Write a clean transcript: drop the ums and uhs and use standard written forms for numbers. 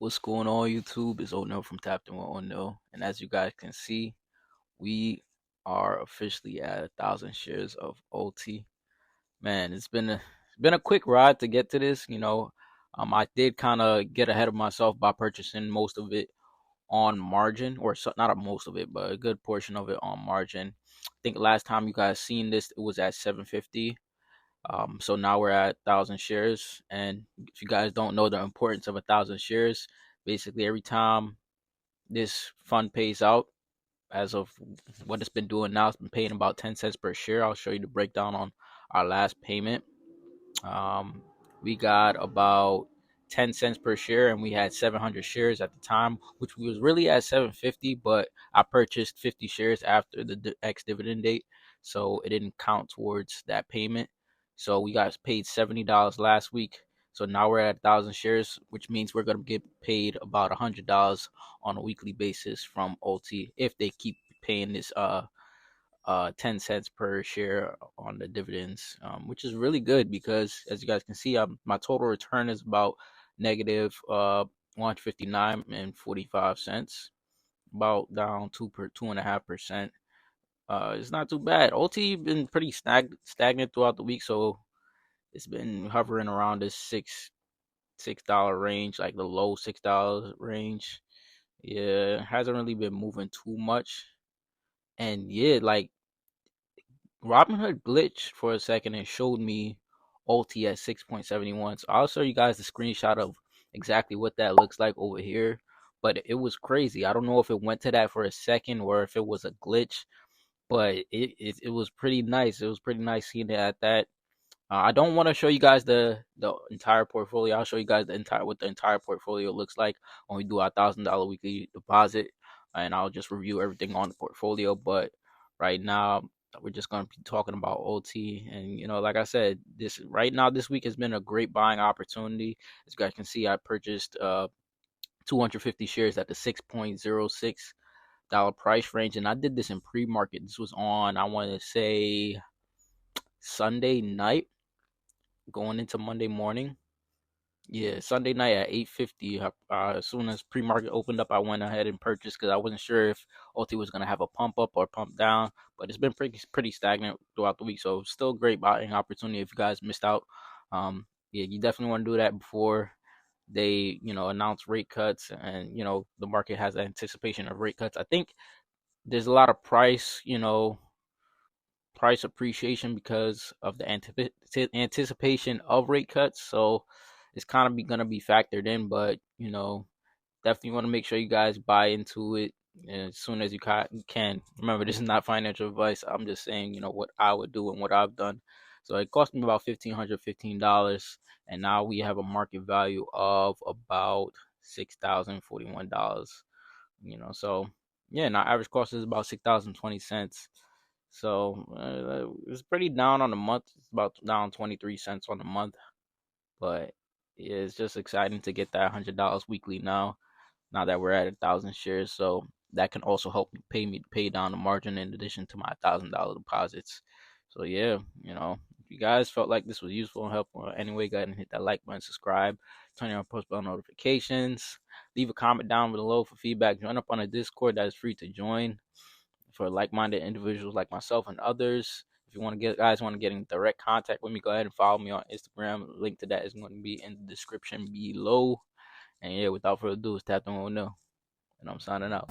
What's going on, YouTube? It's O'Neil from Tapped in with O'Neil, and as you guys can see, we are officially at 1,000 shares of OT. Man, it's been a quick ride to get to this. I did kind of get ahead of myself by purchasing most of it on margin, or so, not most of it, but a good portion of it on margin. I think last time you guys seen this, it was at 750. So now we're at 1,000 shares, and if you guys don't know the importance of 1,000 shares, basically every time this fund pays out, as of what it's been doing now, it's been paying about 10 cents per share. I'll show you the breakdown on our last payment. Um, we got about 10 cents per share, and we had 700 shares at the time, which was really at 750, but I purchased 50 shares after the ex-dividend date, so it didn't count towards that payment. So we got paid $70 last week. So now we're at 1,000 shares, which means we're going to get paid about $100 on a weekly basis from OT if they keep paying this 10 cents per share on the dividends, which is really good because as you guys can see, my total return is about negative 159 and 45 cents, about down 2.5%. It's not too bad. OT been pretty stagnant throughout the week, so it's been hovering around this $6 range, like the low $6 range. Yeah, it hasn't really been moving too much. And yeah, like Robinhood glitched for a second and showed me OT at 6.71. So I'll show you guys the screenshot of exactly what that looks like over here. But it was crazy. I don't know if it went to that for a second or if it was a glitch, but it was pretty nice. It was pretty nice seeing it at that. I don't want to show you guys the entire portfolio. I'll show you guys what the entire portfolio looks like when we do our $1,000 weekly deposit, and I'll just review everything on the portfolio. But right now, we're just going to be talking about OT, and like I said, this week has been a great buying opportunity. As you guys can see, I purchased 250 shares at the $6.06 price range, and I did this in pre-market. This was on, I want to say, Sunday night going into Monday morning. Yeah, Sunday night at 8:50. As soon as pre-market opened up, I went ahead and purchased because I wasn't sure if OT was gonna have a pump up or pump down. But it's been pretty stagnant throughout the week, so still a great buying opportunity if you guys missed out. Yeah, you definitely want to do that before they announce rate cuts, and the market has anticipation of rate cuts. I think there's a lot of price appreciation because of the anticipation of rate cuts. So it's kind of going to be factored in, but definitely want to make sure you guys buy into it as soon as you can. Remember, this is not financial advice. I'm just saying, what I would do and what I've done. So it cost me about $1,515, and now we have a market value of about $6,041. So yeah, now average cost is about $6,020. So it's pretty down on the month. It's about down 23 cents on the month, but yeah, it's just exciting to get that $100 weekly now. Now that we're at 1,000 shares, so that can also help me pay down the margin in addition to my $1,000 deposits. So yeah, if you guys felt like this was useful and helpful anyway, go ahead and hit that like button, subscribe, turn on post bell notifications, leave a comment down below for feedback. Join up on a Discord that is free to join for like-minded individuals like myself and others. If you guys want to get in direct contact with me, go ahead and follow me on Instagram. Link to that is going to be in the description below. And yeah, without further ado, it's Tapped on O'Neil, and I'm signing out.